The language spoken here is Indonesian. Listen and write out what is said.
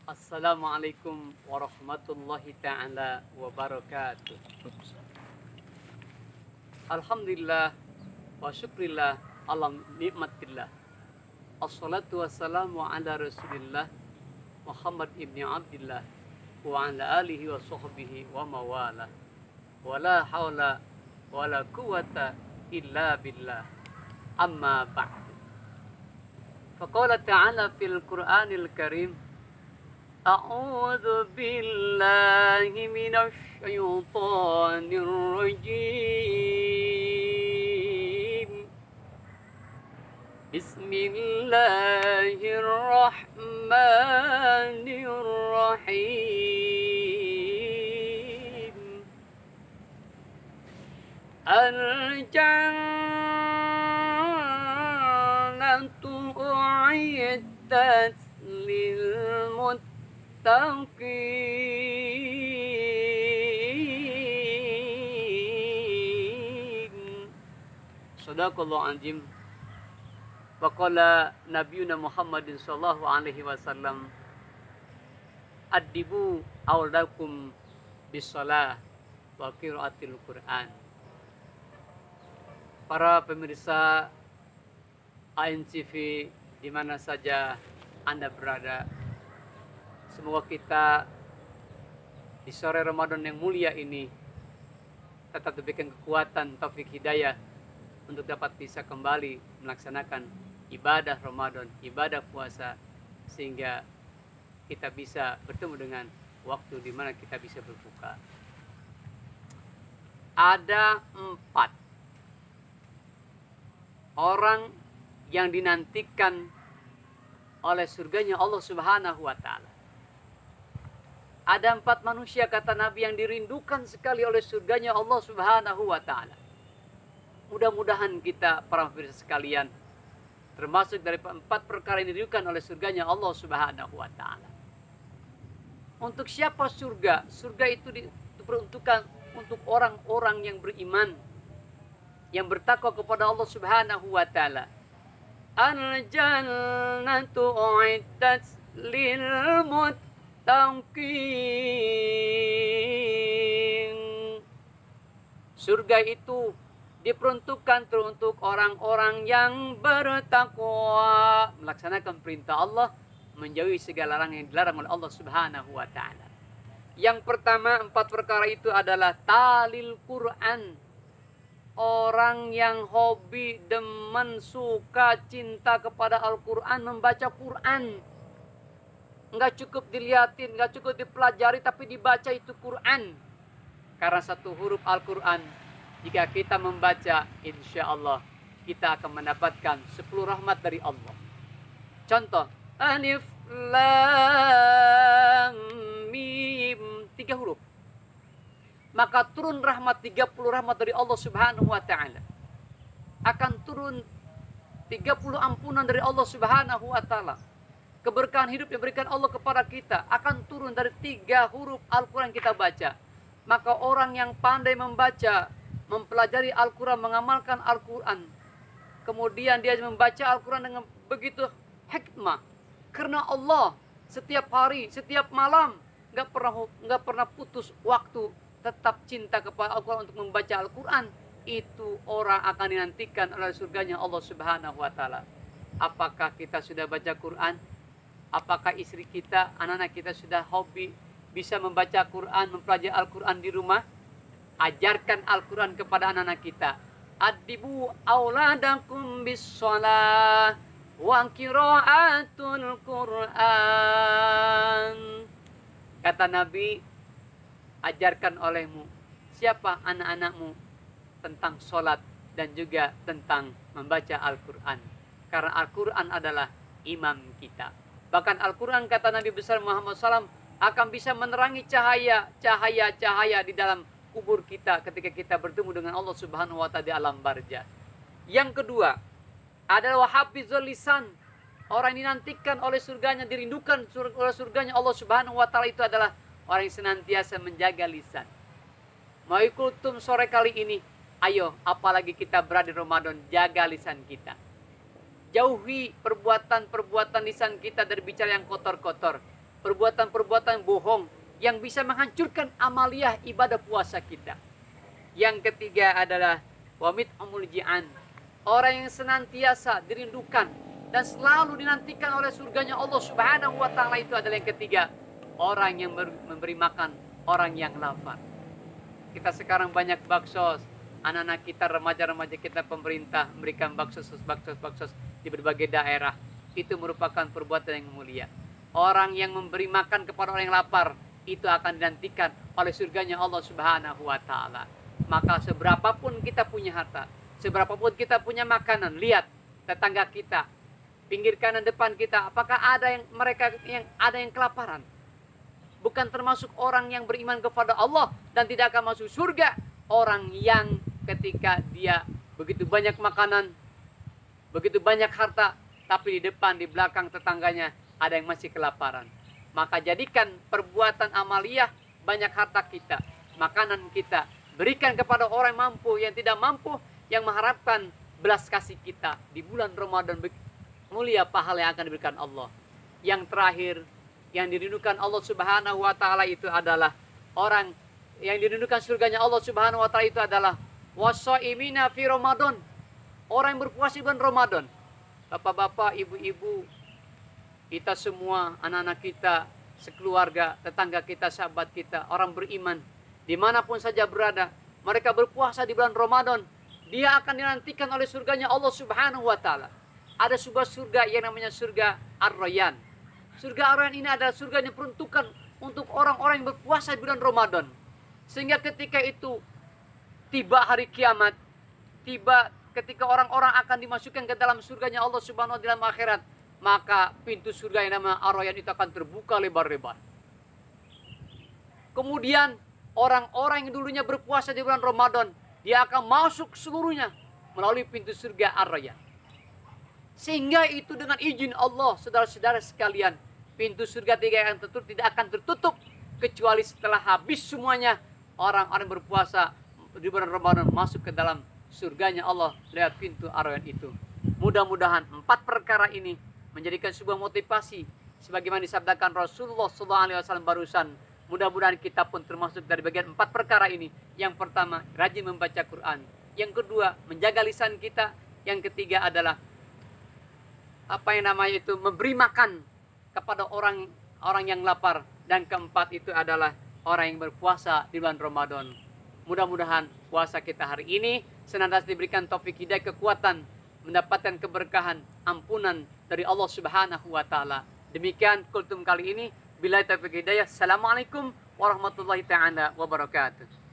Assalamualaikum warahmatullahi ta'ala wabarakatuh. Alhamdulillah wa syukrillah alam nikmatillah. Assalatu wassalamu ala rasulillah Muhammad ibni Abdillah wa ala alihi wa sahbihi wa mawala. Wa la hawla wa la quwata illa billah. Amma ba'd. Faqala ta'ala fil Qur'anil Karim, أعوذ بالله من الشيطان الرجيم بسم الله الرحمن الرحيم الجنة أعدت للمتقين Sadaqallahu anjim. Waqala Nabiyuna Muhammadin sallallahu alaihi wasallam, Addibu awlakum bisalah wa qiraatil Qur'an. Para pemirsa ANTV di mana saja Anda berada, semoga kita di sore Ramadan yang mulia ini tetap diberikan kekuatan, taufik hidayah untuk dapat bisa kembali melaksanakan ibadah Ramadan, ibadah puasa, sehingga kita bisa bertemu dengan waktu di mana kita bisa berbuka. Ada 4 orang yang dinantikan oleh surganya Allah Subhanahu wa Ta'ala. Ada 4 manusia, kata Nabi, yang dirindukan sekali oleh surganya Allah Subhanahu wa Ta'ala. Mudah-mudahan kita, para pemirsa sekalian, termasuk dari 4 perkara yang dirindukan oleh surganya Allah Subhanahu wa Ta'ala. Untuk siapa surga? Surga itu diperuntukkan untuk orang-orang yang beriman, yang bertakwa kepada Allah Subhanahu wa Ta'ala. Al-jannatu uiddat lil muttaqin. Surga itu diperuntukkan untuk orang-orang yang bertakwa, melaksanakan perintah Allah, menjauhi segala larangan yang dilarang oleh Allah Subhanahu wa Ta'ala. Yang pertama, 4 perkara itu adalah talil Quran. Orang yang hobi, demen, suka, cinta kepada Al-Quran, membaca Quran. Enggak cukup dilihatin, enggak cukup dipelajari, tapi dibaca itu Quran. Karena 1 huruf Al-Quran, jika kita membaca, insya Allah kita akan mendapatkan 10 rahmat dari Allah. Contoh, Alif Lam Mim, 3 huruf. Maka turun rahmat, 30 rahmat dari Allah Subhanahu wa Ta'ala. Akan turun 30 ampunan dari Allah Subhanahu wa Ta'ala. Keberkahan hidup yang diberikan Allah kepada kita akan turun dari 3 huruf Al-Quran kita baca. Maka orang yang pandai membaca, mempelajari Al-Quran, mengamalkan Al-Quran, kemudian dia membaca Al-Quran dengan begitu hikmah, karena Allah setiap hari, setiap malam, nggak pernah putus waktu, tetap cinta kepada Al-Quran untuk membaca Al-Quran, itu orang akan dinantikan oleh surganya Allah Subhanahu wa Ta'ala. Apakah kita sudah baca Quran? Apakah istri kita, anak-anak kita sudah hobi bisa membaca Quran, mempelajari Al-Quran di rumah? Ajarkan Al-Quran kepada anak-anak kita. Adibu auladakum bis-shalah wa qiraatul Quran. Kata Nabi, ajarkan olehmu, siapa anak-anakmu, tentang sholat dan juga tentang membaca Al-Quran. Karena Al-Quran adalah imam kita. Bahkan Al-Quran, kata Nabi besar Muhammad SAW, akan bisa menerangi cahaya di dalam kubur kita ketika kita bertemu dengan Allah Subhanahu wa Ta'ala di alam barzah. Yang kedua adalah hafizul lisan. Orang yang dinantikan oleh surganya, dirindukan oleh surganya Allah Subhanahu wa Ta'ala, itu adalah orang yang senantiasa menjaga lisan. Mau kultum sore kali ini, ayo, apalagi kita berada di Ramadan, jaga lisan kita. Jauhi perbuatan-perbuatan lisan kita dari bicara yang kotor-kotor. perbuatan-perbuatan bohong yang bisa menghancurkan amaliyah ibadah puasa kita. Yang ketiga adalah wamit amuljian, orang yang senantiasa dirindukan dan selalu dinantikan oleh surganya Allah Subhanahu wa taala, itu adalah yang ketiga, orang yang memberi makan orang yang lapar. Kita sekarang banyak baksos, anak-anak kita, remaja-remaja kita, pemerintah memberikan baksos di berbagai daerah. Itu merupakan perbuatan yang mulia. Orang yang memberi makan kepada orang yang lapar, itu akan dinantikan oleh surganya Allah Subhanahu wa taala. Maka seberapapun kita punya harta, seberapapun kita punya makanan, lihat tetangga kita, pinggir kanan depan kita, apakah ada yang ada yang kelaparan? Bukan termasuk orang yang beriman kepada Allah dan tidak akan masuk surga orang yang ketika dia begitu banyak makanan, begitu banyak harta, tapi di depan, di belakang tetangganya ada yang masih kelaparan. Maka jadikan perbuatan amaliyah, banyak harta kita, makanan kita, berikan kepada orang yang mampu, yang tidak mampu, yang mengharapkan belas kasih kita di bulan Ramadan mulia, pahala yang akan diberikan Allah. Yang terakhir, yang dirindukan Allah Subhanahu wa taala itu adalah orang yang dirindukan surganya Allah Subhanahu wa taala itu adalah washaimina fi Ramadan. Orang yang berpuasa di bulan Ramadan. Bapak-bapak, ibu-ibu, kita semua, anak-anak kita, sekeluarga, tetangga kita, sahabat kita, orang beriman, dimanapun saja berada, mereka berpuasa di bulan Ramadan, dia akan dinantikan oleh surganya Allah Subhanahu wa taala. Ada sebuah surga yang namanya surga Ar-Rayyan. Surga Ar-Rayyan ini adalah surga yang diperuntukkan untuk orang-orang yang berpuasa di bulan Ramadan. Sehingga ketika itu tiba hari kiamat, tiba ketika orang-orang akan dimasukkan ke dalam surganya Allah Subhanahu wa taala dalam akhirat, maka pintu surga yang namanya Ar-Rayyan itu akan terbuka lebar-lebar. Kemudian orang-orang yang dulunya berpuasa di bulan Ramadan, dia akan masuk seluruhnya melalui pintu surga Ar-Rayyan. Sehingga itu dengan izin Allah, saudara-saudara sekalian, pintu surga tidak akan tertutup kecuali setelah habis semuanya orang-orang berpuasa di bulan Ramadan masuk ke dalam surganya Allah lewat pintu Ar-Rayyan itu. Mudah-mudahan 4 perkara ini menjadikan sebuah motivasi sebagaimana disabdakan Rasulullah SAW barusan. Mudah-mudahan kita pun termasuk dari bagian 4 perkara ini. Yang pertama, rajin membaca Quran. Yang kedua, menjaga lisan kita. Yang ketiga adalah memberi makan kepada orang yang lapar. Dan keempat itu adalah orang yang berpuasa di bulan Ramadan. Mudah-mudahan puasa kita hari ini senantiasa diberikan taufik hidayah, kekuatan, mendapatkan keberkahan, ampunan dari Allah Subhanahu wa taala. Demikian kultum kali ini. Billahi taufiq hidayah. Assalamualaikum warahmatullahi taala wabarakatuh.